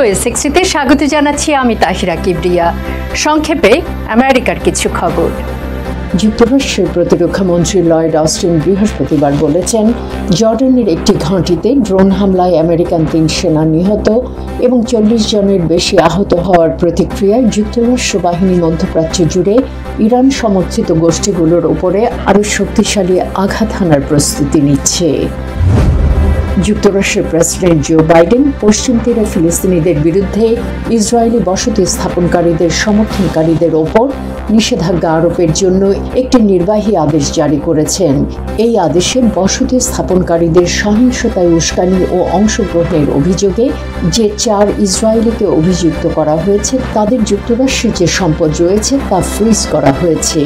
VOA 60-তে স্বাগত জানাচ্ছি আমি তাহিরা কিবরিয়া। সংক্ষেপে আমেরিকার কিছু খবর। যুক্তরাষ্ট্রের প্রতিরক্ষা মন্ত্রী লয়েড অস্টিন বৃহস্পতিবার বলেছেন, জর্ডানের একটি ঘাঁটিতে ড্রোন হামলায় আমেরিকান 3 সেনা নিহত এবং 40 জনের বেশি আহত হওয়ার প্রতিক্রিয়ায় যুক্তরাষ্ট্র বাহিনী মধ্যপ্রাচ্য জুড়ে ইরান সমর্থিত গোষ্ঠীগুলোর উপরে আরও শক্তিশালী আঘাত হানার প্রস্তুতি নিচ্ছে। যুক্তরাষ্ট্রের প্রেসিডেন্ট জো বাইডেন পশ্চিম তীরে ফিলিস্তিনিদের বিরুদ্ধে ইসরায়েলি বসতি স্থাপনকারীদের সমর্থনকারীদের ওপর নিষেধাজ্ঞা আরোপের জন্য একটি নির্বাহী আদেশ জারি করেছেন। এই আদেশে বসতি স্থাপনকারীদের সহিংসতায় উস্কানি ও অংশগ্রহণের অভিযোগে যে 4 ইসরায়েলিকে অভিযুক্ত করা হয়েছে তাদের যুক্তরাষ্ট্রের যে সম্পদ রয়েছে তা ফ্রিজ করা হয়েছে।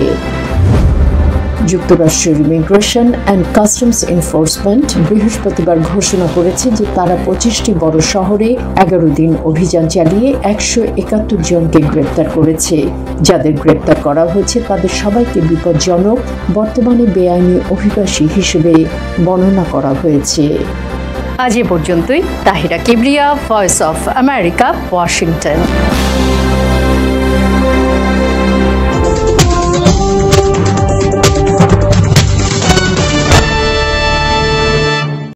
যুক্তরাষ্ট্রের ইমিগ্রেশন অ্যান্ড কাস্টমস এনফোর্সমেন্ট বৃহস্পতিবার ঘোষণা করেছে যে তারা 25টি বড় শহরে 11 দিন অভিযান চালিয়ে 171 জনকে গ্রেপ্তার করেছে। যাদের গ্রেপ্তার করা হয়েছে তাদের সবাইকে বিপজ্জনক, বর্তমানে বেআইনি অভিবাসী হিসেবে বর্ণনা করা হয়েছে। আজ এ পর্যন্তই। Tahira Kibria, voice of America, Washington.